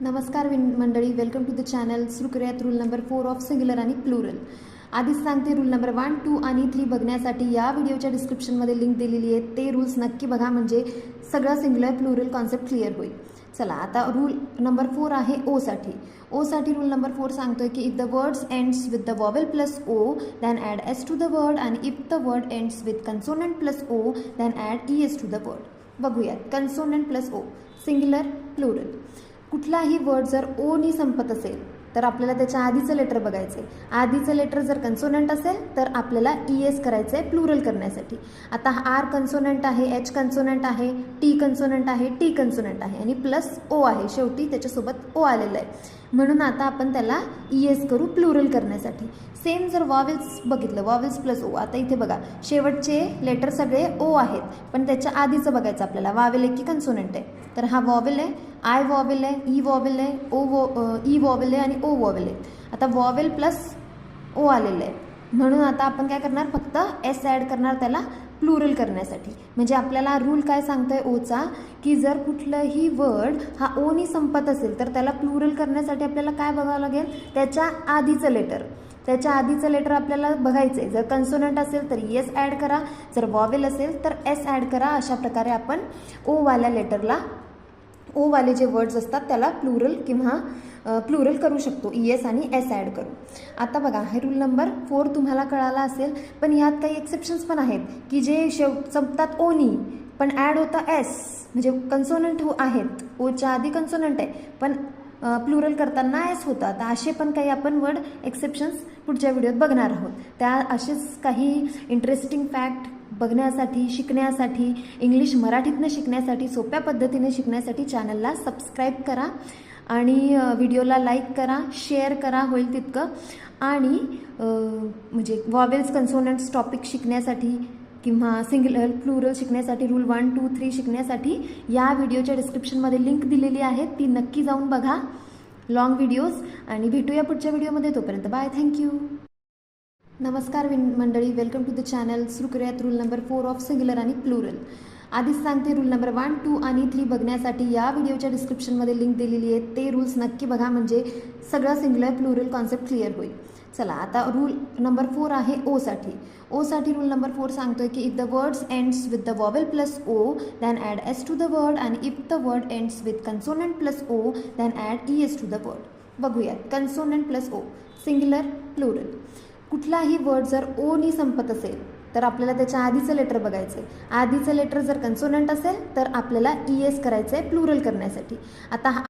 नमस्कार मंडळी, welcome to the channel. सुरू करूयात रूल नंबर 4 ऑफ सिंग्युलर आणि प्लुरल. आधीच सांगते, रूल नंबर 1, 2 आणि 3 बघण्यासाठी या व्हिडिओच्या डिस्क्रिप्शनमध्ये लिंक दिलेली आहे. ते रूल्स नक्की बघा, म्हणजे सगळं सिंग्युलर प्लुरल कॉन्सेप्ट क्लिअर होईल. चला, आता रूल नंबर 4 आहे ओसाठी. ओसाठी रूल नंबर 4 सांगतोय की if the words ends with the vowel plus O then add S to the word, आणि if the word ends with consonant plus O then add E S to the word. बघूयात, consonant plus O, singular plural. कुठलाही word जर O नी संपत असेल तर आपल्याला त्याच्या आधीचं लेटर बघायचं आहे. आधीचं लेटर जर कन्सोनंट असेल तर आपल्याला ई एस करायचं आहे प्लुरल करण्यासाठी. आता आर कन्सोनंट आहे, एच कन्सोनंट आहे, टी कन्सोनंट आहे, टी कन्सोनंट आहे आणि प्लस ओ आहे, शेवटी त्याच्यासोबत ओ आलेलं आहे. म्हणून आता आपण त्याला ई एस करू प्लुरल करण्यासाठी. सेम जर वॉवेल्स बघितलं, वॉवेल्स प्लस ओ. आता इथे बघा, शेवटचे लेटर सगळे ओ आहेत, पण त्याच्या आधीचं बघायचं आपल्याला, वॉवेल आहे की कन्सोनंट आहे. तर हा वॉवेल आहे, आय वॉवेल आहे, ई वॉवेल आहे, ई वॉवेल आहे आणि ओ वॉवेल आहे. आता वॉवेल प्लस ओ आलेलं आहे, म्हणून आता आपण काय करणार, फक्त एस ॲड करणार त्याला प्लुरल करण्यासाठी. म्हणजे आपल्याला रूल काय सांगतोय ओचा, की जर कुठलंही वर्ड हा ओनी संपत असेल तर त्याला प्लुरल करण्यासाठी आपल्याला काय बघावं लागेल, त्याच्या आधीचं लेटर. त्याच्या आधीचं लेटर आपल्याला बघायचं आहे. जर कन्सोनंट असेल तर एस ॲड करा, जर वॉवेल असेल तर एस ॲड करा. अशा प्रकारे आपण ओवाल्या लेटरला, ओवाले जे वर्ड्स असतात त्याला प्लुरल किंवा प्लुरल करू शकतो, ई एस आणि एस ॲड करू. आता बघा, हे रूल नंबर 4 तुम्हाला कळाला असेल, पण ह्यात काही एक्सेप्शन्स पण आहेत की जे संपतात ओनी पण ॲड होतं एस, म्हणजे कन्सोनंट आहेत, ओच्या आधी कन्सोनंट आहे पण प्लुरल करताना एस होता. तर असे पण काही आपण वर्ड एक्सेप्शन्स पुढच्या व्हिडिओत बघणार आहोत. त्या असेच काही इंटरेस्टिंग फॅक्ट बघण्यासाठी, शिकण्यासाठी, इंग्लिश मराठीतनं शिकण्यासाठी, सोप्या पद्धतीने शिकण्यासाठी चॅनलला सबस्क्राईब करा आणि व्हिडिओला लाईक करा, शेअर करा होईल तितकं. आणि म्हणजे वॉवेल्स कन्सोनंट्स टॉपिक शिकण्यासाठी किंवा सिंग्युलर प्लुरल शिकण्यासाठी, रूल 1, 2, 3 शिकण्यासाठी या व्हिडिओच्या डिस्क्रिप्शनमध्ये लिंक दिलेली आहे, ती नक्की जाऊन बघा, लॉंग व्हिडिओज. आणि भेटूया पुढच्या व्हिडिओमध्ये. तोपर्यंत बाय, थँक्यू. नमस्कार मंडळी, वेलकम टू द चॅनल. सुरू करूयात रूल नंबर 4 ऑफ सिंग्युलर आणि प्लुरल. आधीच सांगते, रूल नंबर 1, 2 आणि 3 बघण्यासाठी या व्हिडिओच्या डिस्क्रिप्शनमध्ये लिंक दिलेली आहे. ते रूल्स नक्की बघा, म्हणजे सगळं सिंग्युलर प्लुरल कॉन्सेप्ट क्लिअर होईल. चला, आता रूल नंबर 4 आहे ओसाठी. ओसाठी रूल नंबर 4 सांगतोय की if the words ends with the vowel plus O then add S to the word, आणि if the word ends with consonant plus O then add E S to the word. बघूयात, consonant plus O, singular plural. कुठलाही word जर O नी संपत असेल तर आपल्याला त्याच्या आधीचं लेटर बघायचं आहे. आधीचं लेटर जर कन्सोनंट असेल तर आपल्याला ई एस करायचं आहे प्लुरल करण्यासाठी. आता